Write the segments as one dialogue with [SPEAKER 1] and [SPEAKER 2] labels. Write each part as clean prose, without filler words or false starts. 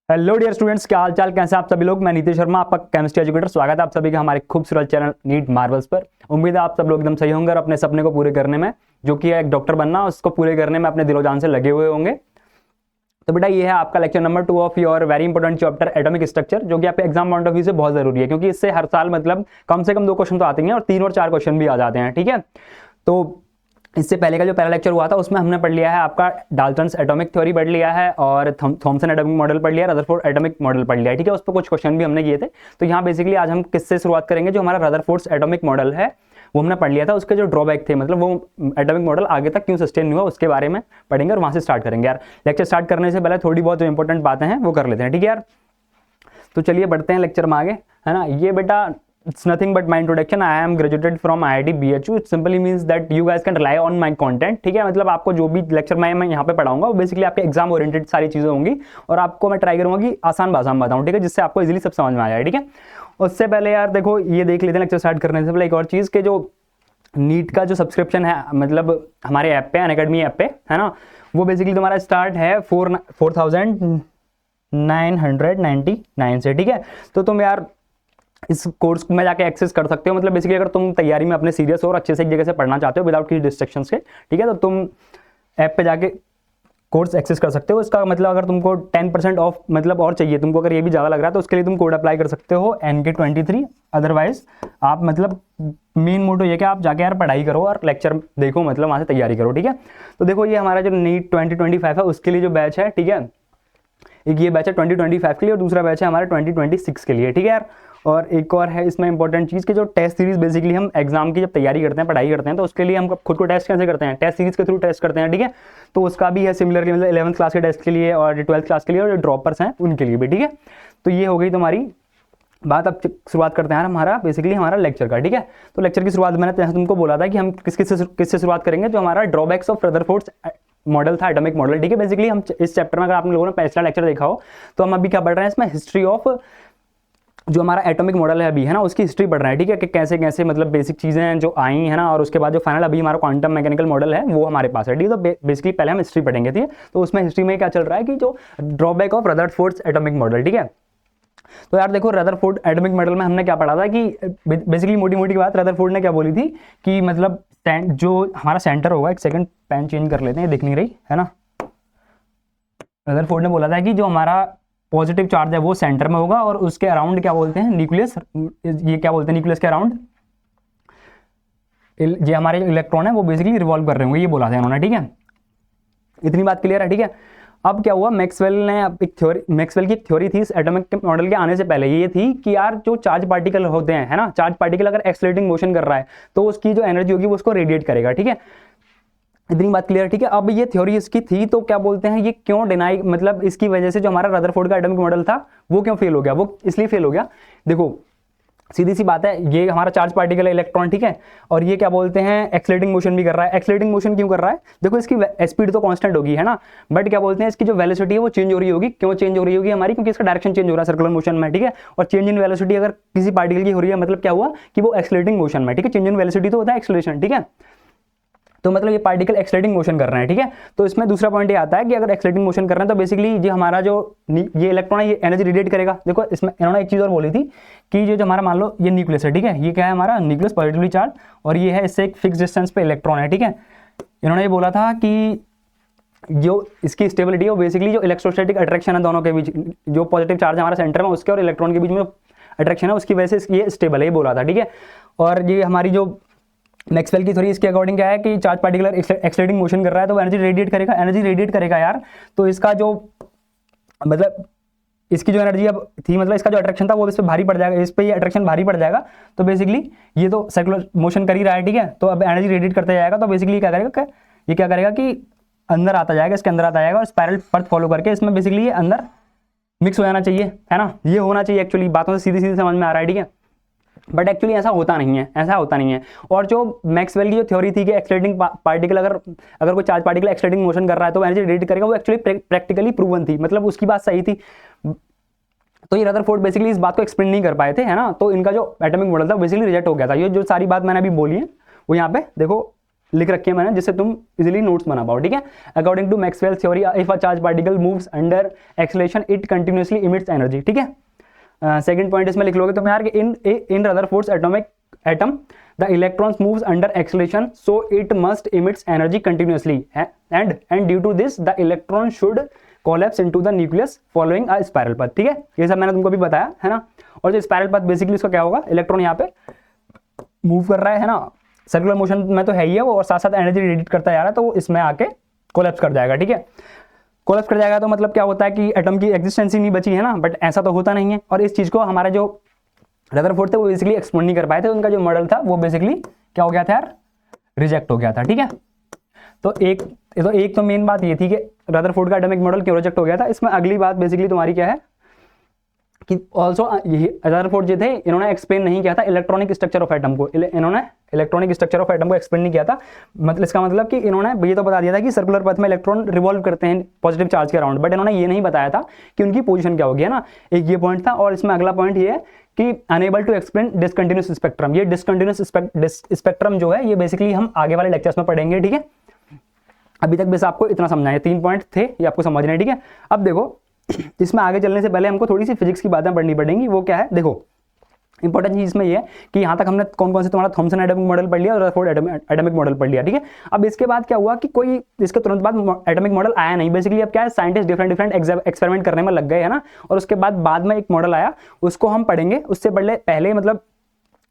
[SPEAKER 1] Hello dear students, क्या हाल चाल, कैसे आप सभी लोग। मैं नीतीश शर्मा, आपका केमिस्ट्री एजुकेटर। स्वागत है आप सभी का हमारे खूबसूरत चैनल नीट मार्वल्स पर। उम्मीद है आप सब लोग एकदम सही होंगे और अपने सपने को पूरे करने में, जो कि है एक डॉक्टर बनना, उसको पूरे करने में अपने दिलो जान से लगे हुए होंगे। तो बेटा ये है आपका lecture number 2 of your very important chapter atomic structure, जो कि आपके एग्जाम पॉइंट ऑफ व्यू से बहुत जरूरी है, क्योंकि इससे हर साल मतलब कम से कम 2 क्वेश्चन तो आते हैं और 3 और 4 क्वेश्चन भी आ जाते हैं। ठीक है, तो इससे पहले का जो पहला लेक्चर हुआ था उसमें हमने पढ़ लिया है आपका डाल्टन्स एटॉमिक थ्योरी पढ़ लिया है और थॉमसन एटॉमिक मॉडल पढ़ लिया है, रदरफोर्ड एटॉमिक मॉडल पढ़ लिया है। ठीक है, उस पर कुछ क्वेश्चन भी हमने किए थे। तो यहाँ बेसिकली आज हम किससे शुरुआत करेंगे, जो हमारा रदरफोर्ड्स एटॉमिक मॉडल है वो हमने पढ़ लिया था, उसके जो ड्रॉबैक थे, मतलब वो एटॉमिक मॉडल आगे तक क्यों सस्टेन हुआ उसके बारे में पढ़ेंगे और वहां से स्टार्ट करेंगे। यार लेक्चर स्टार्ट करने से पहले थोड़ी बहुत जो इंपॉर्टेंट बातें हैं वो कर लेते हैं। ठीक है यार, तो चलिए बढ़ते हैं लेक्चर में आगे, है ना। ये बेटा it's nothing but my introduction. I am graduated from IIT BHU. It simply means that you guys can rely on my content. ठीक है, मतलब आपको जो भी लेक्चर मैं यहाँ पे पढ़ाऊंगा वो बेसिकली आपके एग्जाम ओरिएंटेड सारी चीजें होंगी और आपको मैं ट्राई करूंगा कि आसान भाषा में बताऊं, ठीक है, जिससे आपको इजीली सब समझ में आ जाए। ठीक है, उससे पहले यार देखो ये देख लेते हैं लेक्चर स्टार्ट करने से पहले एक और चीज के, जो नीट का जो सब्सक्रिप्शन है मतलब हमारे ऐप पे, अनअकैडमी ऐप पे, है ना, वो बेसिकली तुम्हारा स्टार्ट है 4,999 से। ठीक है, तो तुम यार इस कोर्स में जाके एक्सेस कर सकते हो। मतलब बेसिकली अगर तुम तैयारी में अपने सीरियस हो और अच्छे से एक जगह से पढ़ना चाहते हो विदाउट किसी डिस्ट्रैक्शंस के, ठीक है, तो तुम ऐप पे जाके कोर्स एक्सेस कर सकते हो। इसका मतलब अगर तुमको 10% ऑफ मतलब और चाहिए तुमको, अगर ये भी ज़्यादा लग रहा है तो उसके लिए तुम कोड अप्लाई कर सकते हो NK23। अदरवाइज आप मतलब मेन मोटो ये कि आप जाके यार पढ़ाई करो और लेक्चर देखो, मतलब वहाँ से तैयारी करो। ठीक है, तो देखो ये हमारा जो नीट 2025 है उसके लिए जो बैच है, ठीक है, एक ये बैच है 2025 के लिए और दूसरा बैच है हमारा 2026 के लिए। ठीक है यार, और एक और है इसमें इंपॉर्टेंट चीज़ कि जो टेस्ट सीरीज बेसिकली हम एग्जाम की जब तैयारी करते हैं, पढ़ाई करते हैं, तो उसके लिए हम खुद को टेस्ट कैसे करते हैं, टेस्ट सीरीज के थ्रू टेस्ट करते हैं। ठीक है, तो उसका भी है सिमिलरली, मतलब 11th क्लास के टेस्ट के लिए और 12th क्लास के लिए और जो ड्रॉपर्स हैं उनके लिए भी। ठीक है, तो ये हो गई तुम्हारी बात। अब शुरुआत करते हैं हमारा बेसिकली हमारा लेक्चर का। ठीक है, तो लेक्चर की शुरुआत मैंने तुमको बोला था कि हम किससे शुरुआत करेंगे, जो हमारा ड्रॉबैक्स ऑफ रदरफोर्ड्स मॉडल था, एटॉमिक मॉडल। ठीक है, बेसिकली हम इस चैप्टर में अगर आप लोगों ने पिछला लेक्चर देखा हो तो हम अभी क्या पढ़ रहे हैं, इसमें हिस्ट्री ऑफ जो हमारा एटॉमिक मॉडल है अभी, है ना, उसकी हिस्ट्री पढ़ रहे हैं। ठीक है, कि कैसे कैसे मतलब बेसिक चीज़ें हैं जो आई है ना, और उसके बाद जो फाइनल अभी हमारा क्वांटम मैकेनिकल मॉडल है वो हमारे पास है। ठीक है, तो बेसिकली पहले हम हिस्ट्री पढ़ेंगे। ठीक है, तो उसमें हिस्ट्री में क्या चल रहा है कि जो drawback of Rutherford's atomic model. ठीक है, तो यार देखो रदरफोर्ड एटॉमिक मॉडल में हमने क्या पढ़ा था कि बेसिकली मोटी मोटी बात रदरफोर्ड ने क्या बोली थी कि मतलब जो हमारा सेंटर होगा, एक सेकंड पेन चेंज कर लेते हैं, दिख नहीं रही है ना। रदरफोर्ड ने बोला था कि जो हमारा पॉजिटिव चार्ज है वो सेंटर में होगा और उसके अराउंड क्या बोलते हैं, न्यूक्लियस, ये क्या बोलते हैं न्यूक्लियस के अराउंड ये हमारे जो इलेक्ट्रॉन है वो बेसिकली रिवॉल्व कर रहे होंगे, ये बोला था इन्होंने। ठीक है, इतनी बात क्लियर है। ठीक है, अब क्या हुआ, मैक्सवेल ने एक थ्योरी, मैक्सवेल की थ्योरी थी इस एटॉमिक मॉडल के आने से पहले, ये थी कि यार जो चार्ज पार्टिकल होते हैं, है ना, चार्ज पार्टिकल अगर एक्सेलरेटिंग मोशन कर रहा है तो उसकी जो एनर्जी होगी वो उसको रेडिएट करेगा। ठीक है, इतनी बात क्लियर। ठीक है, अब ये थ्योरी इसकी थी तो क्या बोलते हैं, ये क्यों डिनाई, मतलब इसकी वजह से जो हमारा रदरफोर्ड का एटॉमिक मॉडल था वो क्यों फेल हो गया, वो इसलिए फेल हो गया। देखो सीधी सी बात है, ये हमारा चार्ज पार्टिकल है इलेक्ट्रॉन, ठीक है, और ये क्या बोलते हैं एक्सेलरेटिंग मोशन भी कर रहा है। एक्सेलरेटिंग मोशन क्यों कर रहा है, देखो इसकी स्पीड तो कांस्टेंट होगी, है ना, बट क्या बोलते हैं इसकी जो वेलोसिटी है वो चेंज हो रही होगी। क्यों चेंज हो रही होगी हमारी, क्योंकि इसका डायरेक्शन चेंज हो रहा है सर्कुलर मोशन में। ठीक है, और चेंज इन वेलोसिटी अगर किसी पार्टिकल की हो रही है मतलब क्या हुआ कि वो एक्सेलरेटिंग मोशन में। ठीक है, चेंज इन वेलोसिटी तो होता है एक्सेलरेशन। ठीक है, तो मतलब ये पार्टिकल एक्सेलरेटिंग मोशन कर रहे हैं। ठीक है, तो इसमें दूसरा पॉइंट ये आता है कि अगर एक्सेलरेटिंग मोशन कर रहे हैं तो बेसिकली ये हमारा जो ये इलेक्ट्रॉन है ये एनर्जी रेडिएट करेगा। देखो इसमें इन्होंने एक चीज और बोली थी कि जो हमारा मान लो ये न्यूक्लियस है, ठीक है, ये क्या है हमारा न्यूक्लियस पॉजिटिवली चार्ज और ये है इससे एक फिक्स डिस्टेंस पे इलेक्ट्रॉन है। ठीक है, इन्होंने ये बोला था कि जो इसकी स्टेबिलिटी है वो बेसिकली जो इलेक्ट्रोस्टैटिक अट्रैक्शन है दोनों के बीच, जो पॉजिटिव चार्ज है हमारा सेंटर में उसके और इलेक्ट्रॉन के बीच में अट्रैक्शन है उसकी वजह से ये स्टेबल है, ये बोला था। ठीक है, और ये हमारी जो मैक्सवेल की थ्योरी इसके अकॉर्डिंग क्या है कि चार्ज पार्टिकुलर एक्सेलरेटिंग मोशन कर रहा है तो एनर्जी रेडिएट करेगा यार। तो इसका जो मतलब इसकी जो एनर्जी अब थी, मतलब इसका जो अट्रैक्शन था वो इस पे भारी पड़ जाएगा, इस पे ये अट्रैक्शन भारी पड़ जाएगा। तो बेसिकली ये तो सर्कुलर मोशन कर ही रहा है, ठीक है, तो अब एनर्जी रेडिएट करते जाएगा। तो बेसिकली क्या करेगा, ये क्या करेगा कि अंदर आता जाएगा, इसके अंदर आता जाएगा और स्पाइरल पथ फॉलो करके इसमें बेसिकली ये अंदर मिक्स हो जाना चाहिए, है ना, ये होना चाहिए। एक्चुअली बातों से सीधी सीधी समझ में आ रहा है, ठीक है, बट एक्चुअली ऐसा होता नहीं है। और जो मैक्सवेल की जो थ्योरी थी कि एक्सेलरेटिंग पार्टिकल अगर कोई चार्ज पार्टिकल एक्सेलरेटिंग मोशन कर रहा है तो एनर्जी रेडिएट करेगा, वो एक्चुअली प्रैक्टिकली प्रूवन थी, मतलब उसकी बात सही थी। तो ये रदरफोर्ड बेसिकली इस बात को एक्सप्लेन नहीं कर पाए थे, है ना, तो इनका जो एटॉमिक मॉडल था बेसिकली रिजेक्ट हो गया था। ये जो सारी बात मैंने अभी बोली है वो यहाँ पे देखो लिख रखी है मैंने, जिससे तुम इजीली नोट्स बना पाओ, ठीक है। According to Maxwell theory, if a charge particle moves under acceleration it continuously emits energy, ठीक है। सेकंड पॉइंट इसमें लिख लोगे तुम यार कि in Rutherford's atom the electrons moves under acceleration so it must emits energy continuously and due to this the electron should collapse into the nucleus following a spiral path, ठीक है। ये सब मैंने तुमको भी बताया है ना। और जो स्पाइरल पाथ बेसिकली इसका क्या होगा, इलेक्ट्रॉन यहाँ पे मूव कर रहा है ना, सर्कुलर मोशन में तो है ही है वो, और साथ साथ एनर्जी रेडिएट करता जा रहा है, तो वो इसमें आके कोलैप्स कर जाएगा, ठीक है। कोलैप्स कर जाएगा तो मतलब क्या होता है कि एटम की एग्जिस्टेंस ही नहीं बची है ना, बट ऐसा तो होता नहीं है। और इस चीज़ को हमारे जो रदरफोर्ड थे वो बेसिकली एक्सप्लेन नहीं कर पाए थे, उनका जो मॉडल था वो बेसिकली क्या हो गया था यार, रिजेक्ट हो गया था, ठीक है। तो एक तो मेन बात ये थी कि रदरफोर्ड का एटॉमिक मॉडल क्यों रिजेक्ट हो गया था। इसमें अगली बात बेसिकली तुम्हारी क्या है कि ऑल्सो रदरफोर्ड जो थे इन्होंने एक्सप्लेन नहीं किया था इलेक्ट्रॉनिक स्ट्रक्चर ऑफ एटम को, इन्होंने इलेक्ट्रॉनिक स्ट्रक्चर ऑफ एटम को एक्सप्लेन नहीं किया था। मतलब इसका मतलब कि इन्होंने ये तो बता दिया था कि सर्कुलर पथ में इलेक्ट्रॉन रिवॉल्व करते हैं पॉजिटिव चार्ज के अराउंड, बट इन्होंने ये नहीं बताया था कि उनकी पोजीशन क्या होगी, है ना। एक ये पॉइंट था। और इसमें अगला पॉइंट ये है कि unable to explain discontinuous spectrum. ये डिसकंटिन्यूअस स्पेक्ट्रम जो है ये बेसिकली हम आगे वाले लेक्चर्स में पढ़ेंगे, ठीक है। अभी तक बस आपको इतना समझना है, 3 पॉइंट थे ये आपको समझना है, ठीक है। अब देखो इसमें आगे चलने से पहले हमको थोड़ी सी फिजिक्स की बातें पढ़नी पड़ेंगी। वो क्या है, देखो इंपॉर्टेंट चीज इसमें ये है कि यहाँ तक हमने कौन कौन से तुम्हारा थॉमसन एटॉमिक मॉडल पढ़ लिया और रदरफोर्ड एटॉमिक मॉडल पढ़ लिया, ठीक है। अब इसके बाद क्या हुआ कि कोई इसके तुरंत बाद एटॉमिक मॉडल आया नहीं। बेसिकली अब क्या है, साइंटिस्ट डिफरेंट एक्सपेरिमेंट करने में लग गए, है ना। और उसके बाद में एक मॉडल आया, उसको हम पढ़ेंगे। उससे पहले मतलब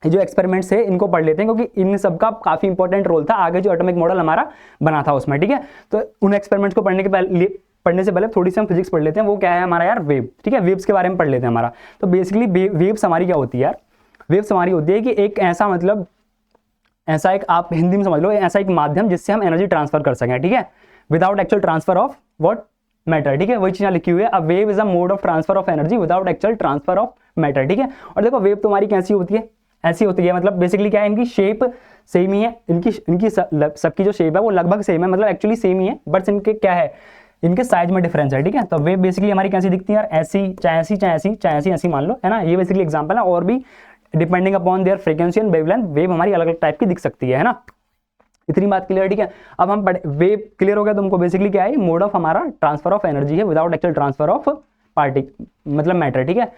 [SPEAKER 1] जो एक्सपेरिमेंट्स है इनको पढ़ लेते हैं, क्योंकि इन सब का काफी इंपॉर्टेंट रोल था आगे जो एटॉमिक मॉडल हमारा बना था उसमें, ठीक है। तो उन एक्सपेरिमेंट्स को पढ़ने से पहले थोड़ी सी हम फिजिक्स पढ़ लेते हैं। वो क्या है हमारा यार, वेव, ठीक है। वेव्स के बारे में पढ़ लेते हैं हमारा। तो बेसिकली वेव्स हमारी क्या होती है यार, वेव्स हमारी होती है कि एक ऐसा मतलब ऐसा एक, आप हिंदी में समझ लो, ऐसा एक माध्यम जिससे हम एनर्जी ट्रांसफर कर सकें, ठीक है, without actual transfer of what, matter, ठीक है। वही चीज यहाँ लिखी हुई है, अ wave is a mode of transfer of energy without actual transfer of matter, ठीक है। और देखो वेव तुम्हारी कैसी होती है, ऐसी होती है, मतलब बेसिकली क्या है, इनकी शेप सेम ही है, इनकी सबकी जो शेप है वो लगभग सेम है, मतलब एक्चुअली सेम ही है, बट इनके क्या है, इनके साइज में डिफरेंस है, ठीक है। तो वेव बेसिकली हमारी कैसी दिखती है यार, ऐसी, चाहे ऐसी, चाहे ऐसी, चाहे ऐसी, ऐसी मान लो, है ना। ये बेसिकली एग्जांपल है, और भी depending upon their frequency and wavelength wave हमारी अलग अलग टाइप की दिख सकती है ना। इतनी बात क्लियर, ठीक है। अब हम वेव क्लियर हो गया तुमको, बेसिकली क्या है, मोड ऑफ हमारा ट्रांसफर ऑफ एनर्जी है विदाउट एक्चुअल ट्रांसफर ऑफ मतलब मैटर, ठीक है।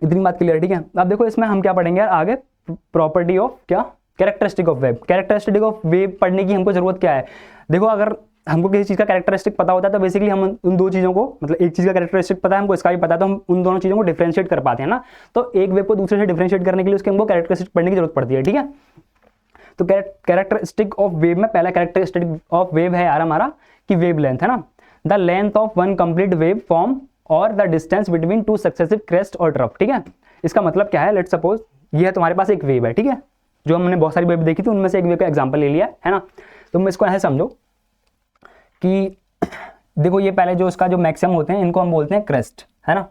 [SPEAKER 1] इतनी बात क्लियर, ठीक है। अब देखो इसमें हम क्या पढ़ेंगे यार आगे, प्रॉपर्टी ऑफ क्या, characteristic of wave. Characteristic of wave पढ़ने की हमको जरूरत क्या है, देखो अगर हमको किसी चीज़ का कैरेक्टरिस्टिक पता होता है तो बेसिकली हम उन दो चीज़ों को, मतलब एक चीज़ का कैरेक्टरिस्टिक पता है हमको, इसका भी पता है, तो हम उन दोनों चीज़ों को डिफरेंशिएट कर पाते हैं ना। तो एक वेव को दूसरे से डिफरेंशिएट करने के लिए उसके हमको कैरेक्टरिस्टिक पढ़ने की जरूरत पड़ती है, ठीक है। तो कैरेक्टरिस्टिक ऑफ वेव में पहला कैरेक्टरिस्टिक ऑफ वेव है यार हमारा कि वेव लेंथ, है ना। The length of one complete wave form और the distance between two successive crest और ट्रफ, ठीक है। इसका मतलब क्या है, लेट्स सपोज ये है तुम्हारे पास एक वेव है, ठीक है, जो हमने बहुत सारी वेव देखी थी उनमें से एक वेव का एग्जांपल ले लिया है ना। तुम इसको ऐसे समझो कि देखो ये पहले जो इसका जो मैक्सिमम होते हैं इनको हम बोलते हैं क्रेस्ट, है ना,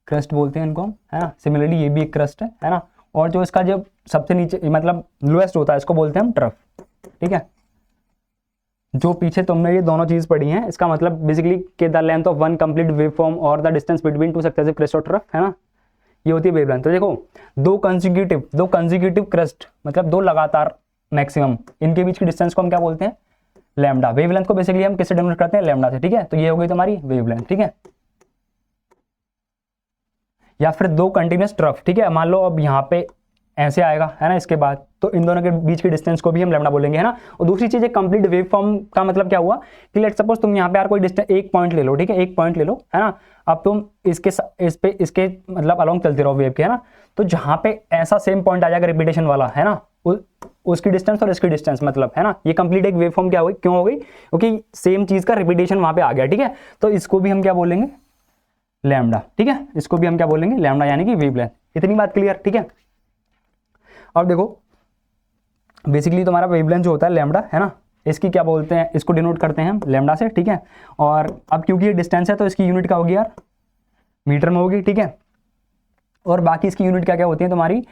[SPEAKER 1] क्रेस्ट बोलते हैं इनको हम, है ना। सिमिलरली ये भी एक क्रेस्ट है ना। और जो इसका जब सबसे नीचे मतलब लोएस्ट होता है इसको बोलते हैं हम ट्रफ, ठीक है। जो पीछे तुमने ये दोनों चीज पढ़ी हैं, इसका मतलब बेसिकली के the length of one complete wave form और the distance between two successive crest और ट्रफ, है ना, ये होती है वेव लेंथ। तो देखो दो कंसेक्यूटिव क्रेस्ट मतलब दो लगातार मैक्सिमम, इनके बीच की डिस्टेंस को हम क्या बोलते हैं, लैम्डा। वेवलेंथ को बेसिकली हम किससे डिनोट करते हैं, लैम्डा से, ठीक है। तो ये हो गई तुम्हारी वेवलेंथ, ठीक है। या फिर दो कंटिन्यूअस ट्रफ, ठीक है, मान लो अब यहाँ पे ऐसे आएगा, है ना, इसके बाद तो इन दोनों के बीच की डिस्टेंस को भी हम लैम्डा बोलेंगे, है ना। और दूसरी चीज है कंप्लीट वेव फॉर्म का मतलब क्या हुआ कि लेट्स सपोज तुम यहाँ पे यार कोई डिस्टेंस एक पॉइंट ले लो, ठीक है, एक पॉइंट ले लो, है ना। अब तुम इसके मतलब अलोंग चलते रहो वेव के, है ना। तो जहाँ पे ऐसा सेम पॉइंट आ जाएगा रिपीटेशन वाला, है ना, उसकी डिस्टेंस और इसकी डिस्टेंस, मतलब है ना, ये कंप्लीट एक वेव फॉर्म क्या हुई, क्यों हो गई, क्योंकि सेम चीज का रिपीटेशन वहां पे आ गया, ठीक है। तो इसको भी हम क्या बोलेंगे, लैम्डा, ठीक है। इसको भी हम क्या बोलेंगे, लैम्डा, यानी कि वेवलेंथ। इतनी बात क्लियर, ठीक है। अब देखो बेसिकली तुम्हारा वेवलेंथ जो होता है लैम्डा, है ना, इसकी क्या बोलते हैं, इसको डिनोट करते हैं हम लैम्डा से, ठीक है। और अब क्योंकि ये डिस्टेंस है तो इसकी यूनिट क्या होगी यार, मीटर में होगी, ठीक है। और बाकी इसकी यूनिट क्या क्या होती है तुम्हारी,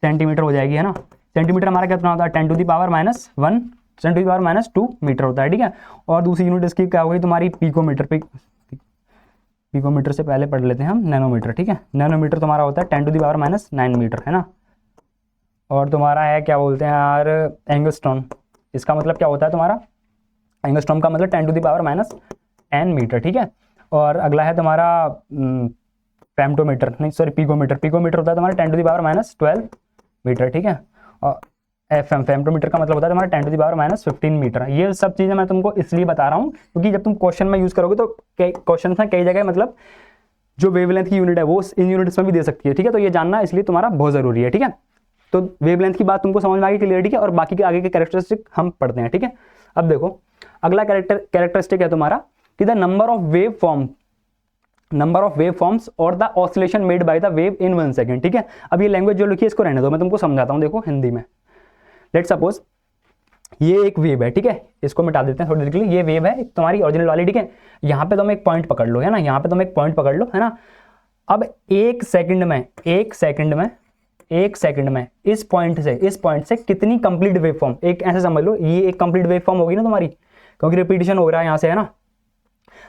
[SPEAKER 1] सेंटीमीटर हो जाएगी, है ना। सेंटीमीटर हमारा कितना होता है, 10 to the power -1, 10 to the power -2 metre होता है, ठीक है। और दूसरी यूनिट इसकी क्या होगी तुम्हारी, पिकोमीटर। पिकोमीटर से पहले पढ़ लेते हैं हम नैनोमीटर, ठीक है। नैनोमीटर तुम्हारा होता है 10 to the power -9 मीटर, है ना। और तुम्हारा है क्या बोलते हैं यार, एंगस्ट्रॉम। इसका मतलब क्या होता है तुम्हारा, एंगस्ट्रॉम का मतलब 10⁻⁻n मीटर, ठीक है। और अगला है तुम्हारा फेम्टोमीटर, नहीं सॉरी पिकोमीटर। पिकोमीटर होता है तुम्हारा 10⁻12 मीटर, ठीक है। और फेम्टोमीटर का मतलब होता है तुम्हारा 10⁻15 मीटर। ये सब चीज़ें मैं तुमको इसलिए बता रहा हूँ क्योंकि जब तुम क्वेश्चन में यूज़ करोगे तो क्वेश्चन में कई जगह मतलब जो वेवलेंथ की यूनिट है वो इन यूनिट्स में भी दे सकती है, ठीक है। तो ये जानना इसलिए तुम्हारा बहुत ज़रूरी है, ठीक है। तो वेवलेंथ की बात तुमको समझ में आ गई क्लियर, ठीक है। और बाकी के आगे के कैरेक्टरिस्टिक हम पढ़ते हैं, ठीक है। अब देखो अगला कैरेक्टरिस्टिक है तुम्हारा कि the number of wave forms और the oscillation made by the wave in 1 second, ठीक है। अब ये लैंग्वेज जो लिखी है इसको रहने दो, मैं तुमको समझाता हूँ। देखो हिंदी में, लेट सपोज ये एक वेव है, ठीक है। इसको मिटा देते हैं थोड़ी देर के लिए। ये वेव है तुम्हारी ओरिजिनल वाली, ठीक है। यहाँ पे तुम एक पॉइंट पकड़ लो, है ना, यहाँ पे तुम एक पॉइंट पकड़ लो, है ना। अब एक सेकंड में इस पॉइंट से कितनी कंप्लीट वेव फॉर्म, एक ऐसे समझ लो ये एक कंप्लीट वेव फॉर्म होगी ना तुम्हारी, क्योंकि रिपीटिशन हो रहा है यहाँ से, है ना।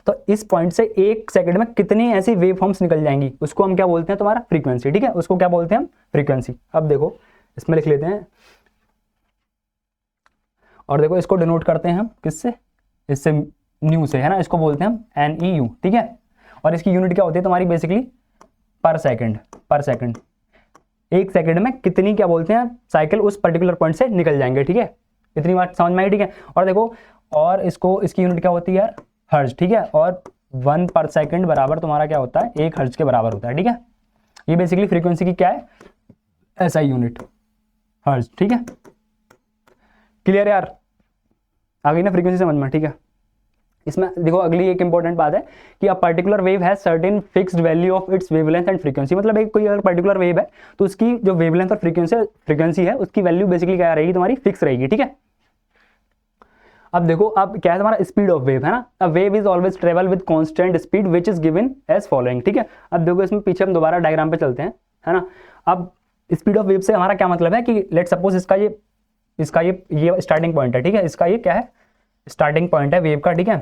[SPEAKER 1] तो इस पॉइंट से एक सेकंड में कितनी ऐसी वेव फॉर्म्स निकल जाएंगी, उसको हम क्या बोलते हैं तुम्हारा फ्रीक्वेंसी, ठीक है। उसको क्या बोलते हैं हम फ्रीक्वेंसी। अब देखो इसमें लिख लेते हैं, और देखो इसको डिनोट करते हैं हम किससे, इससे न्यू से, है ना। इसको बोलते हैं हम NEU, ठीक है। और इसकी यूनिट क्या होती है तुम्हारी बेसिकली पर सेकंड। एक सेकंड में कितनी क्या बोलते हैं साइकिल उस पर्टिकुलर पॉइंट से निकल जाएंगे, ठीक है। इतनी बात समझ में आई, ठीक है। और देखो और इसकी यूनिट क्या होती है यार, हर्ज, ठीक है। और 1 पर सेकंड बराबर तुम्हारा क्या होता है 1 हर्ज के बराबर होता है, ठीक है। ये बेसिकली फ्रीक्वेंसी की क्या है SI यूनिट, हर्ज, ठीक है। क्लियर यार, आ गई ना फ्रीक्वेंसी समझ में, ठीक है। इसमें देखो अगली एक इंपॉर्टेंट बात है कि a particular wave has certain fixed value of its wavelength and frequency. मतलब एक कोई अगर पर्टिकुलर वेव है तो उसकी जो वेवलेंथ और फ्रीक्वेंसी है उसकी वैल्यू बेसिकली क्या रहेगी तुम्हारी, फिक्स रहेगी, ठीक है। अब देखो अब क्या है तुम्हारा स्पीड ऑफ वेव, है ना। A wave is always travel with constant speed which is given as following, ठीक है। अब देखो इसमें पीछे हम दोबारा डायग्राम पे चलते हैं, है ना। अब स्पीड ऑफ वेव से हमारा क्या मतलब है कि लेट सपोज इसका ये स्टार्टिंग पॉइंट है, ठीक है। इसका ये क्या है स्टार्टिंग पॉइंट है वेव का, ठीक है।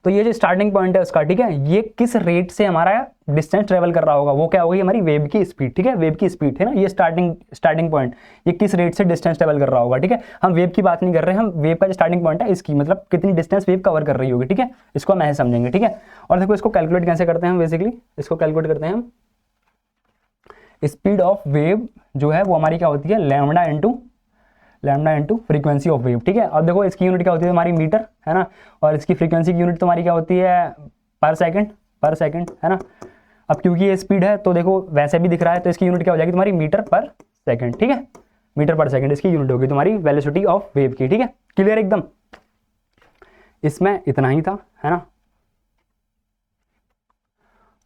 [SPEAKER 1] तो ये जो स्टार्टिंग पॉइंट है उसका, ठीक है, ये किस रेट से हमारा डिस्टेंस ट्रेवल कर रहा होगा वो क्या होगी हमारी वेव की स्पीड, ठीक है। वेव की स्पीड है ना, ये स्टार्टिंग पॉइंट ये किस रेट से डिस्टेंस ट्रेवल कर रहा होगा, ठीक है। हम वेव की बात नहीं कर रहे हैं, हम वेव का जो स्टार्टिंग पॉइंट है इसकी मतलब कितनी डिस्टेंस वेव कवर कर रही होगी, ठीक है। इसको हम ऐसे समझेंगे, ठीक है। और देखो इसको कैलकुलेट कैसे करते हैं हम, बेसिकली इसको कैलकुलेट करते हैं हम, स्पीड ऑफ वेव जो है वो हमारी क्या होती है lambda into frequency of wave, ठीक है। अब देखो इसकी यूनिट क्या होती है हमारी मीटर, है ना। और इसकी फ्रीक्वेंसी की यूनिट तुम्हारी क्या होती है पर सेकंड, है ना। अब क्योंकि ये स्पीड है तो देखो वैसे भी दिख रहा है तो इसकी यूनिट क्या हो जाएगी तुम्हारी मीटर पर सेकंड, ठीक है। मीटर पर सेकंड इसकी यूनिट होगी तुम्हारी वेलोसिटी ऑफ वेव की, ठीक है। क्लियर एकदम, इसमें इतना ही था, है ना।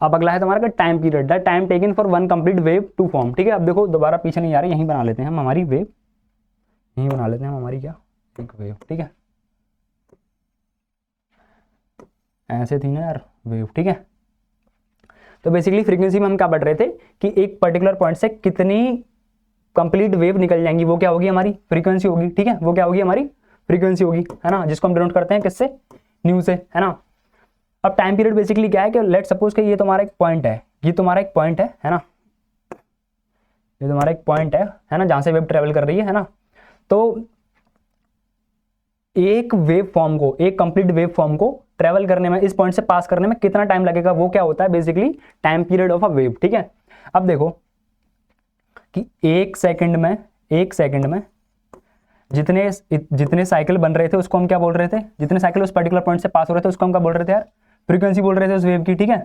[SPEAKER 1] अब अगला है तुम्हारा time period, the time taken for 1 complete wave to form, ठीक है। अब देखो दोबारा पीछे नहीं आ रही, यहीं बना लेते हैं हम हमारी वेव, यहीं बना लेते हैं हम हमारी क्या एक वेव, ठीक है। ऐसे थी ना यार वेव, ठीक है। तो बेसिकली फ्रीक्वेंसी में हम क्या बढ़ रहे थे कि एक पर्टिकुलर पॉइंट से कितनी कंप्लीट वेव निकल जाएंगी वो क्या होगी हमारी फ्रीक्वेंसी होगी, ठीक है। वो क्या होगी हमारी फ्रीक्वेंसी होगी, है ना, जिसको हम डिनोट करते हैं किससे न्यू से, है ना। अब टाइम पीरियड बेसिकली क्या है कि लेट सपोज कि ये तुम्हारा एक पॉइंट है, ये तुम्हारा एक पॉइंट है ना, ये तुम्हारा एक पॉइंट है ना, जहां से वेव ट्रेवल कर रही है ना। तो एक वेव फॉर्म को, एक कंप्लीट वेव फॉर्म को ट्रेवल करने में, इस पॉइंट से पास करने में कितना टाइम लगेगा वो क्या होता है basically time period of a wave, ठीक है। अब देखो कि एक सेकंड में जितने साइकिल बन रहे थे उसको हम क्या बोल रहे थे, जितने साइकिल उस पर्टिकुलर पॉइंट से पास हो रहे थे उसको हम क्या बोल रहे थे यार फ्रीक्वेंसी बोल रहे थे उस वेव की, ठीक है।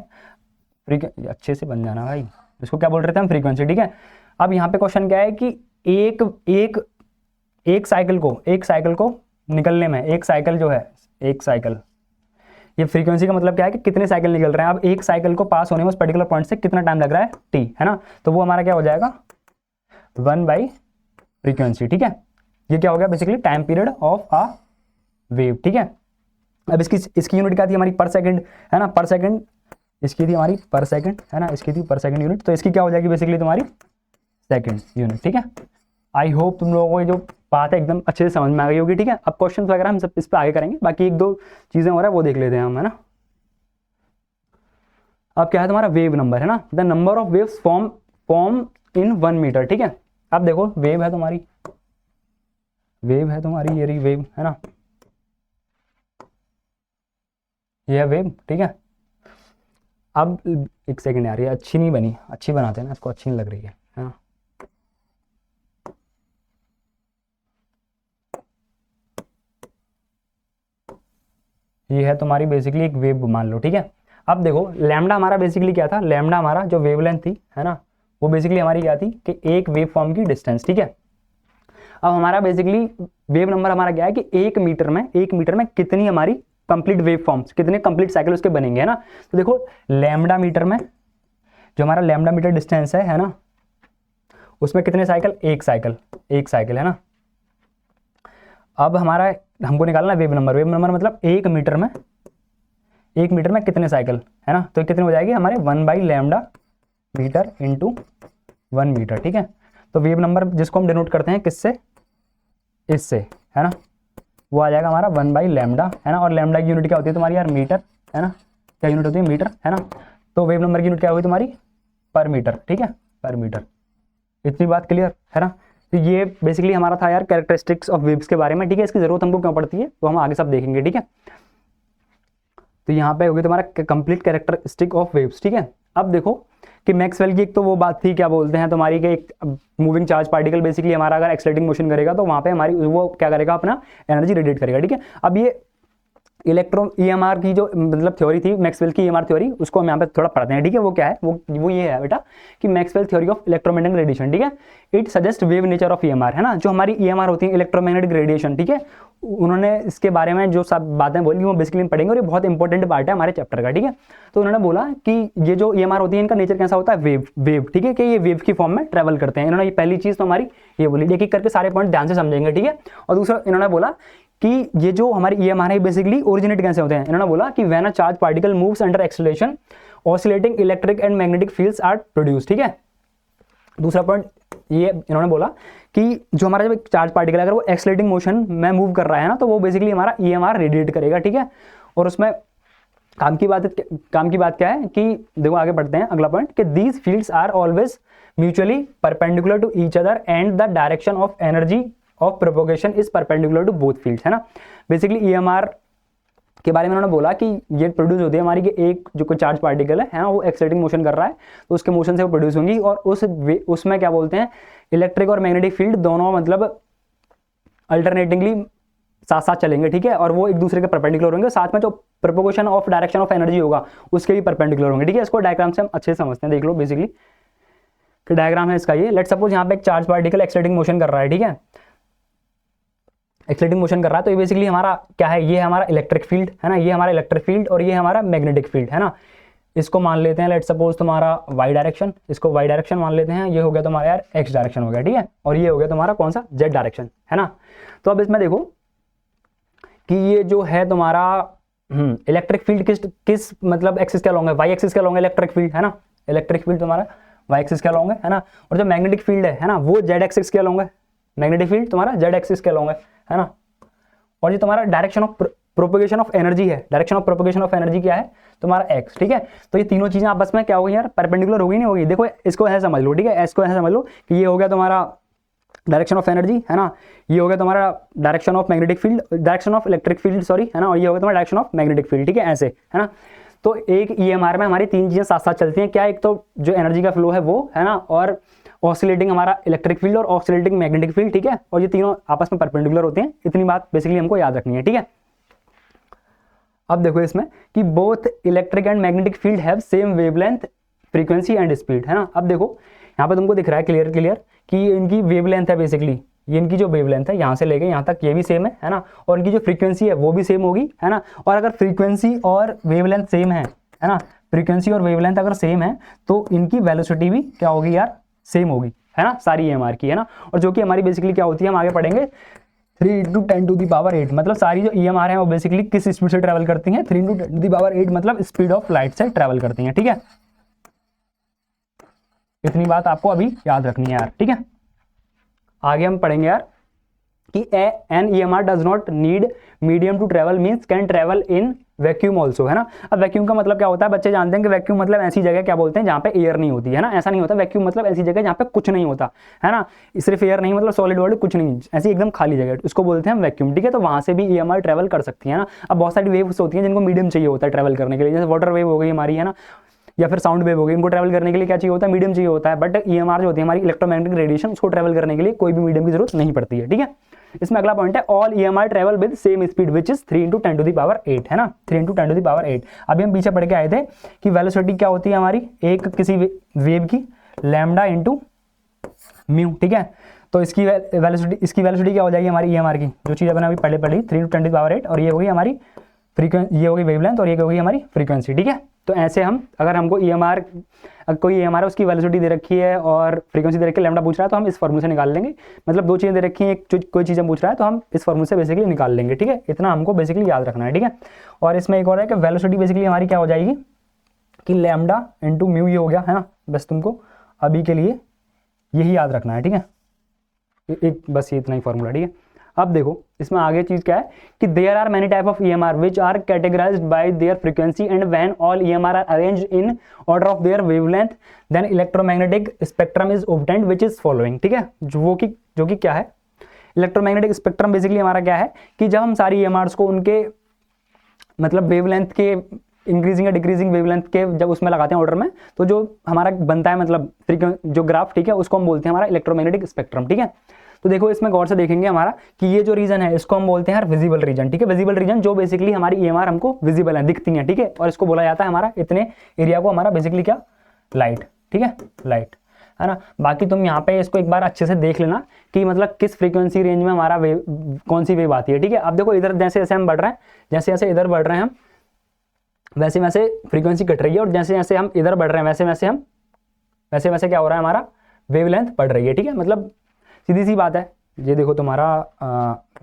[SPEAKER 1] अच्छे से बन जाना भाई, इसको क्या बोल रहे थे हम फ्रीक्वेंसी, ठीक है। अब यहाँ पे क्वेश्चन क्या है कि एक साइकिल को निकलने में, एक साइकिल ये फ्रीक्वेंसी का मतलब क्या है कि कितने साइकिल निकल रहे हैं। अब एक साइकिल को पास होने में उस पर्टिकुलर पॉइंट से कितना टाइम लग रहा है t, है ना। तो वो हमारा क्या हो जाएगा 1/फ्रीक्वेंसी, ठीक है। ये क्या हो गया basically time period of a wave, ठीक है। अब इसकी यूनिट क्या थी हमारी पर सेकंड, है ना, पर सेकंड इसकी थी हमारी पर सेकंड, है ना, इसकी थी पर सेकंड यूनिट। तो इसकी क्या हो जाएगी बेसिकली तुम्हारी सेकंड यूनिट, ठीक है। आई होप तुम लोगों को ये जो बात है एकदम अच्छे से समझ में आ गई होगी, ठीक है। अब क्वेश्चन वगैरह हम सब इस पर आगे करेंगे, बाकी 1-2 चीजें हो रहा है वो देख लेते हैं हम, है ना। अब क्या है तुम्हारा वेव नंबर, है ना, the number of waves form in 1 metre, ठीक है। अब देखो वेव है तुम्हारी, ये रही वेव, है ना, ये है वेव, ठीक है। अब एक सेकंड यार, ये अच्छी नहीं बनी, अच्छी बनाते हैं ना इसको, अच्छी नहीं लग रही है ना। ये है तुम्हारी बेसिकली एक वेव मान लो, ठीक है। अब देखो लैम्डा हमारा बेसिकली क्या था, लैम्डा हमारा जो वेवलेंथ थी, है ना, वो बेसिकली हमारी क्या थी कि एक वेव फॉर्म की डिस्टेंस, ठीक है। अब हमारा बेसिकली वेव नंबर हमारा क्या है कि 1 मीटर में कितनी हमारी कंप्लीट वेव फॉर्म्स, कितने कंप्लीट साइकिल उसके बनेंगे, है ना। तो देखो लैम्डा मीटर में जो हमारा लैम्डा मीटर डिस्टेंस है ना, उसमें कितने साइकिल, एक साइकिल, है ना। अब हमारा हमको निकालना वेव नंबर मतलब 1 मीटर में कितने साइकिल, है ना। तो कितने हो जाएगी हमारे 1/λ मीटर इंटू 1 मीटर, ठीक है। तो वेव नंबर जिसको हम डिनोट करते हैं किससे, इससे, है ना, वो आ जाएगा हमारा 1/λ, है ना। और लैम्डा की यूनिट क्या होती है तुम्हारी यार, मीटर, है ना, क्या यूनिट होती है, मीटर, है ना। तो वेव नंबर की यूनिट क्या होगी तुम्हारी, पर मीटर, ठीक है, पर मीटर। इतनी बात क्लियर है ना। तो ये बेसिकली हमारा था यार कैरेक्टरिस्टिक्स ऑफ वेव्स के बारे में, ठीक है। इसकी जरूरत हमको क्यों पड़ती है तो हम आगे सब देखेंगे, ठीक है। तो यहाँ पे होगी तुम्हारा कंप्लीट कैरेक्टरिस्टिक ऑफ वेव्स, ठीक है। अब देखो कि मैक्सवेल की एक तो वो बात थी, क्या बोलते हैं तुम्हारी, कि एक मूविंग चार्ज पार्टिकल बेसिकली हमारा अगर एक्सेलरेटिंग मोशन करेगा तो वहाँ पे हमारी वो क्या करेगा, अपना एनर्जी रेडिएट करेगा, ठीक है। अब ये इलेक्ट्रॉन ईएमआर की जो मतलब थ्योरी थी, मैक्सवेल की ईएमआर थ्योरी, उसको हम यहाँ पे थोड़ा पढ़ते हैं, ठीक है। वो क्या है, वो ये है बेटा कि Maxwell theory of electromagnetic radiation, ठीक है। It suggest wave nature of EMR, है ना। जो हमारी ईएमआर होती है इलेक्ट्रोमैग्नेटिक रेडिएशन, ठीक है, उन्होंने इसके बारे में जो सब बातें बोली वो बेसिकली हम पढ़ेंगे, और ये बहुत इंपॉर्टेंट पार्ट है हमारे चैप्टर का, ठीक है। तो उन्होंने बोला कि ये जो ईएमआर होती है इनका नेचर कैसा होता है, वेव, ठीक है, कि ये वेव की फॉर्म में ट्रेवल करते हैं। इन्होंने ये पहली चीज तो हमारी ये बोली, एक एक करके सारे पॉइंट ध्यान से समझेंगे, ठीक है। और दूसरा इन्होंने बोला कि ये जो हमारी ईएमआर है बेसिकली ओरिजिनेट कैसे होते हैं। इन्होंने बोला कि when a charge particle moves under acceleration oscillating electric and magnetic fields are produce, ठीक है। दूसरा पॉइंट ये इन्होंने बोला कि जो हमारा जब एक चार्ज पार्टिकल अगर वो एक्सेलरेटिंग मोशन में मूव कर रहा है ना, तो वो बेसिकली हमारा ईएमआर रेडिएट करेगा, ठीक है। और उसमें काम की बात क्या है कि देखो आगे बढ़ते हैं, अगला पॉइंट कि these fields are always mutually perpendicular to each other and the direction of energy of propagation is perpendicular to both fields, है ना। बेसिकली ईएमआर के बारे में उन्होंने बोला कि ये प्रोड्यूस होती है हमारी कि एक जो कोई चार्ज पार्टिकल है ना, वो एक्सेलरेटिंग मोशन कर रहा है तो उसके मोशन से वो प्रोड्यूस होंगी, और उसमें क्या बोलते हैं इलेक्ट्रिक और मैग्नेटिक फील्ड दोनों मतलब अल्टरनेटिंगली साथ साथ चलेंगे, ठीक है। और वो एक दूसरे के परपेंडिकुलर होंगे, साथ में जो propagation of direction of energy होगा उसके भी परपेंडिकुलर होंगे, ठीक है। इसको डायग्राम से हम अच्छे से समझते हैं, देख लो बेसिकली डायग्राम है इसका ये। लेट्स सपोज यहाँ पे एक चार्ज पार्टिकल एक्सेलरेटिंग मोशन कर रहा है, ठीक है, एक्सेलरेटिंग मोशन कर रहा है। तो ये बेसिकली हमारा क्या है, ये हमारा इलेक्ट्रिक फील्ड, है ना, ये हमारा इलेक्ट्रिक फील्ड और ये हमारा मैग्नेटिक फील्ड, है ना। इसको मान लेते हैं लेट्स सपोज तुम्हारा वाई डायरेक्शन, इसको वाई डायरेक्शन मान लेते हैं, ये हो गया तुम्हारा यार एक्स डायरेक्शन हो गया, ठीक है। और ये हो गया तुम्हारा कौन सा, जेड डायरेक्शन, है ना। तो अब इसमें देखो कि ये जो है तुम्हारा इलेक्ट्रिक फील्ड किस मतलब एक्सिस के अलॉन्ग है, वाई एक्सिस के अलॉन्ग इलेक्ट्रिक फील्ड, है ना। इलेक्ट्रिक फील्ड तुम्हारा वाई एक्सिस के अलॉन्ग है ना। और जो मैग्नेटिक फील्ड है ना, वो जेड एक्सिस के अलॉन्ग है, मैग्नेटिक फील्ड तुम्हारा जेड एक्सिस के अलॉन्ग है ना। और ये तुम्हारा direction of propagation of energy है, direction of propagation of energy क्या है तुम्हारा एक्स, ठीक है। तो ये तीनों चीजें आपस में क्या होगी यार, परपेंडिकुलर होगी नहीं होगी। देखो इसको ऐसे समझ लो, ठीक है, इसको ऐसे समझ लो कि ये हो गया तुम्हारा डायरेक्शन ऑफ एनर्जी, है ना, ये हो गया तुम्हारा direction of magnetic field, direction of electric field sorry, है ना, और ये हो गया तुम्हारा डायरेक्शन ऑफ मैग्नेटिक फील्ड, ठीक है, ऐसे, है ना। तो एक ईएमआर में हमारी तीन चीजें साथ साथ चलती हैं, क्या, एक तो जो एनर्जी का फ्लो है वो, है ना, और ऑसिलेटिंग हमारा इलेक्ट्रिक फील्ड और ऑसिलेटिंग मैग्नेटिक फील्ड, ठीक है। और ये तीनों आपस में परपेंडिकुलर होते हैं, इतनी बात बेसिकली हमको याद रखनी है, ठीक है। अब देखो इसमें कि both electric and magnetic field have same wavelength, frequency and speed, है ना। अब देखो यहाँ पे तुमको दिख रहा है क्लियर कि इनकी वेवलेंथ है बेसिकली, ये इनकी जो वेवलेंथ है यहाँ से लेके यहाँ तक ये भी सेम है ना। और इनकी जो फ्रीक्वेंसी है वो भी सेम होगी, है ना। और अगर फ्रीक्वेंसी और वेवलेंथ सेम है ना, फ्रीक्वेंसी और वेवलेंथ अगर सेम है तो इनकी वेलोसिटी भी क्या होगी यार, सेम होगी, है ना, सारी ईएमआर की, है ना। और जो कि हमारी बेसिकली क्या होती है, हम आगे पढ़ेंगे 3 × 10⁸, मतलब सारी जो ईएमआर है वो बेसिकली किस स्पीड से ट्रैवल करती हैं, 3 × 10⁸, मतलब स्पीड ऑफ लाइट से ट्रैवल करती हैं, ठीक है। इतनी बात आपको अभी याद रखनी है यार, ठीक है। आगे हम पढ़ेंगे यार कि an EMR does not need medium to travel, means can travel in vacuum also, है ना। अब वैक्यूम का मतलब क्या होता है, बच्चे जानते हैं कि वैक्यूम मतलब ऐसी जगह क्या बोलते हैं जहाँ पे एयर नहीं होती है ना, ऐसा नहीं होता। वैक्यूम मतलब ऐसी जगह जहाँ पे कुछ नहीं होता है ना, सिर्फ एयर नहीं मतलब सॉलिड वर्ड कुछ नहीं, ऐसी एकदम खाली जगह, उसको बोलते हैं हम वैक्यूम, ठीक है। तो वहाँ से भी EMR ट्रैवल कर सकती है ना। अब बहुत सारी वेव्स होती हैं जिनको मीडियम चाहिए होता है ट्रैवल करने के लिए, जैसे वाटर वेव हो गई हमारी, है ना, या फिर साउंड वेव हो गई, इनको ट्रैवल करने के लिए क्या चाहिए होता है, मीडियम चाहिए होता है। बट EMR जो होती है हमारी इलेक्ट्रोमैग्नेटिक रेडिएशन, उसको ट्रैवल करने के लिए कोई भी मीडियम की जरूरत नहीं पड़ती है, ठीक है। इसमें अगला पॉइंट है all EMR travel with same speed which is 3 × 10⁸, है ना, 3 × 10⁸। अभी हम पीछे पढ़ के आए थे कि वेलोसिटी क्या होती है हमारी एक किसी वेव की, लैम्डा इंटू म्यू, ठीक है। तो इसकी वेलोसिटी क्या हो जाएगी हमारी EMR की, जो चीज़ अपने अभी पढ़ी 3 × 10⁸, और ये होगी हमारी फ्रीक्वेंसी, ये होगी वेवलेंथ, और ये होगी हमारी फ्रीक्वेंसी, ठीक है। तो ऐसे हम अगर हमको कोई EMR उसकी वेलोसिटी दे रखी है और फ्रीक्वेंसी दे रखी है, लैम्डा पूछ रहा है तो हम इस फॉर्मूले से निकाल लेंगे। मतलब दो चीज़ें दे रखी हैं, कोई चीज़ हम पूछ रहा है तो हम इस फॉर्मूले से बेसिकली निकाल लेंगे, ठीक है। इतना हमको बेसिकली याद रखना है, ठीक है। और इसमें एक और है कि वेलोसिटी बेसिकली हमारी क्या हो जाएगी कि लैम्डा इंटू म्यू, ये हो गया, है ना। बस तुमको अभी के लिए यही याद रखना है, ठीक है। एक बस ये इतना ही फॉर्मूला, ठीक है। अब देखो इसमें आगे चीज क्या है कि there are many type of EMR which are categorised by their frequency and when all EMR are arranged in order of their wavelength then electromagnetic spectrum is obtained which is following, ठीक है। जो कि क्या है, electromagnetic spectrum basically हमारा क्या है कि जब हम सारी EMRs को उनके मतलब वेवलेंथ के इंक्रीजिंग या डिक्रीजिंग वेवलेंथ के जब उसमें लगाते हैं ऑर्डर में, तो जो हमारा बनता है मतलब जो ग्राफ, ठीक है, उसको हम बोलते हैं हमारा इलेक्ट्रोमैग्नेटिक स्पेक्ट्रम, ठीक है। तो देखो इसमें गौर से देखेंगे हमारा कि ये जो रीजन है इसको हम बोलते हैं यार विजिबल रीजन, ठीक है। विजिबल रीजन जो बेसिकली हमारी EMR हमको विजिबल है, दिखती है, ठीक है। और इसको बोला जाता है हमारा इतने एरिया को हमारा बेसिकली क्या, लाइट, ठीक है, लाइट, है ना। बाकी तुम यहाँ पे इसको एक बार अच्छे से देख लेना कि मतलब किस फ्रीक्वेंसी रेंज में हमारा वेव, कौन सी वेव आती है, ठीक है। अब देखो इधर जैसे जैसे हम बढ़ रहे हैं, जैसे जैसे इधर बढ़ रहे हैं हम, वैसे वैसे फ्रीक्वेंसी घट रही है, और जैसे जैसे हम इधर बढ़ रहे हैं वैसे वैसे क्या हो रहा है, हमारा वेवलेंथ बढ़ रही है, ठीक है। मतलब सीधी सी बात है। ये देखो तुम्हारा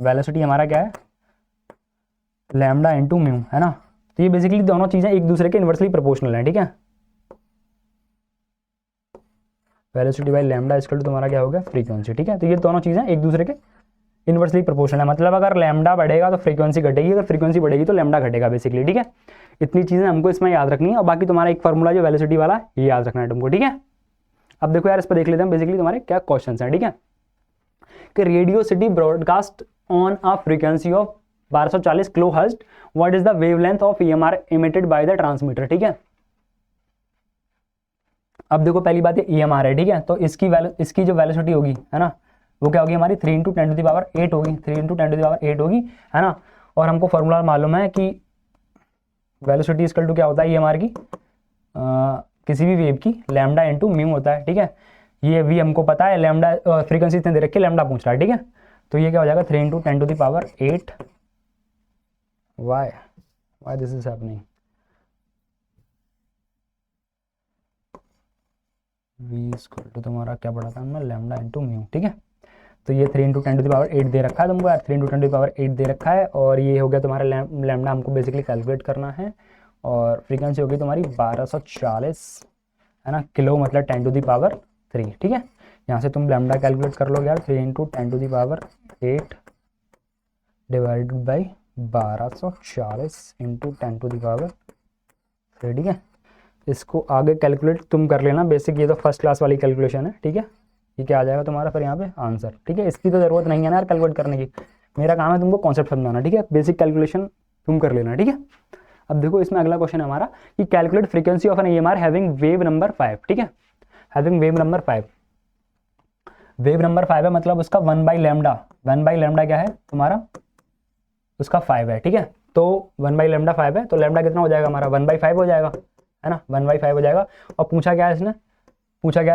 [SPEAKER 1] वेलोसिटी हमारा क्या है, लैम्डा इंटू म्यू, है ना। तो ये बेसिकली दोनों चीजें एक दूसरे के इन्वर्सली प्रोपोर्शनल हैं, ठीक है। Velocity by lambda equal to तुम्हारा क्या हो गया, फ्रीक्वेंसी, ठीक है। तो ये दोनों चीजें एक दूसरे के इन्वर्सली प्रोपोर्शनल है, मतलब अगर लैम्डा बढ़ेगा तो फ्रीक्वेंसी घटेगी, अगर फ्रीक्वेंसी बढ़ेगी तो लैम्डा घटेगा बेसिकली, ठीक है। इतनी चीजें हमको इसमें याद रखनी है, और बाकी तुम्हारा एक फॉर्मूला जो वेलोसिटी वाला ये याद रखना है तुमको, ठीक है। अब देखो यार इस पर देख लेते हैं बेसिकली तुम्हारे क्या क्वेश्चन हैं, ठीक है। कि radio city broadcast on a frequency of 1240 kHz, what is the wavelength of EMR emitted by the transmitter, ठीक है। अब देखो पहली बात ये EMR है, ठीक है। तो इसकी जो वेलोसिटी होगी, है ना, वो क्या होगी हमारी 3 × 10⁸ होगी, 3 × 10⁸ होगी, है ना। और हमको फॉर्मूला मालूम है कि वेलोसिटी इक्वल टू क्या होता है EMR की, किसी भी वेव की लैम्डा इंटू म्यू होता है, ठीक है। ये भी हमको पता है, लैम्डा फ्रीक्वेंसी इतने दे रखी है, लैम्डा पूछ रहा है, ठीक है। तो ये क्या हो जाएगा 3 × 10⁸ why this is happening, v equal to तुम्हारा क्या पढ़ा था हमने, लैम्डा इंटू म्यू, ठीक है। तो ये 3 × 10⁸ दे रखा है तुमको यार, 3 × 10⁸ दे रखा है। और ये हो गया तुम्हारा लैम्डा हमको बेसिकली कैलकुलेट करना है, और फ्रीक्वेंसी होगी तुम्हारी 1240, है ना, किलो मतलब 10⁻3, ठीक है। यहाँ से तुम लैम्डा कैलकुलेट कर लोगे यार, 3 × 10⁸ डिवाइडेड बाई 1240 × 10⁻3, ठीक है। इसको आगे कैलकुलेट तुम कर लेना बेसिक, ये तो फर्स्ट क्लास वाली कैलकुलेशन है, ठीक है। ये क्या आ जाएगा तुम्हारा फिर यहाँ पे आंसर, ठीक है। इसकी तो जरूरत नहीं है ना यार कैलकुलेट करने की, मेरा काम है तुमको कॉन्सेप्ट समझाना, ठीक है। बेसिक कैलकुलेशन तुम कर लेना, ठीक है। अब देखो इसमें अगला क्वेश्चन है हमारा कि calculate frequency of an EMR having wave number 5, ठीक है। Having wave number 5, wave number 5 है मतलब उसका 1/λ क्या है तुम्हारा, उसका 5 है, ठीक है। तो 1/λ 5 है, तो लैम्डा कितना हो जाएगा हमारा 1/5 हो जाएगा, है ना, 1/5 हो जाएगा। और पूछा क्या है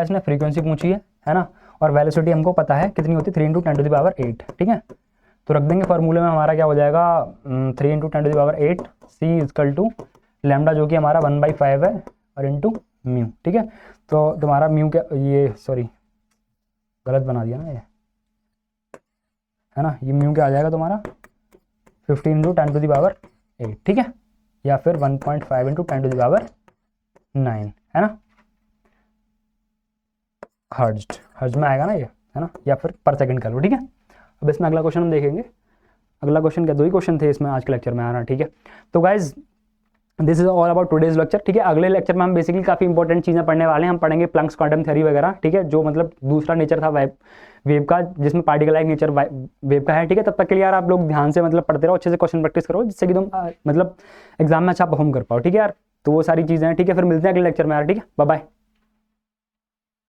[SPEAKER 1] इसने फ्रीक्वेंसी पूछी है ना। और वेलोसिटी हमको पता है कितनी होती है 3 × 10⁸, ठीक है। तो रख देंगे फॉर्मूले में हमारा क्या हो जाएगा 3 × 10⁸ c इक्वल टू लैम्डा जो कि हमारा 1/5 है और इंटू म्यू, ठीक है। तो तुम्हारा म्यू क्या, ये सॉरी गलत बना दिया ना ये, है ना। ये म्यू क्या आ जाएगा तुम्हारा 15 × 10⁸, ठीक है, या फिर 1.5 × 10⁹, है ना, हर्ज में आएगा ना ये, है ना, या फिर पर सेकंड कर लो, ठीक है। अब इसमें अगला क्वेश्चन हम देखेंगे। अगला क्वेश्चन क्या, 2 ही क्वेश्चन थे इसमें आज के लेक्चर में आना, ठीक है। तो guys this is all about today's lecture, ठीक है। अगले लेक्चर में हम बेसिकली काफ़ी इंपॉर्टेंट चीज़ें पढ़ने वाले हैं। हम पढ़ेंगे प्लंक्स क्वांटम थ्योरी वगैरह, ठीक है, जो मतलब दूसरा नेचर था वेव का, जिसमें पार्टिकल लाइक नेचर वेव का है, ठीक है। तब तक के लिए यार आप लोग ध्यान से मतलब पढ़ते रहो, अच्छे से क्वेश्चन प्रैक्टिस करो, जिससे कि तुम मतलब एग्जाम में अच्छा परफॉर्म कर पाओ, ठीक है यार। तो वो सारी चीज़ें हैं, ठीक है। फिर मिलते हैं अगले लेक्चर में यार, ठीक है। Bye bye.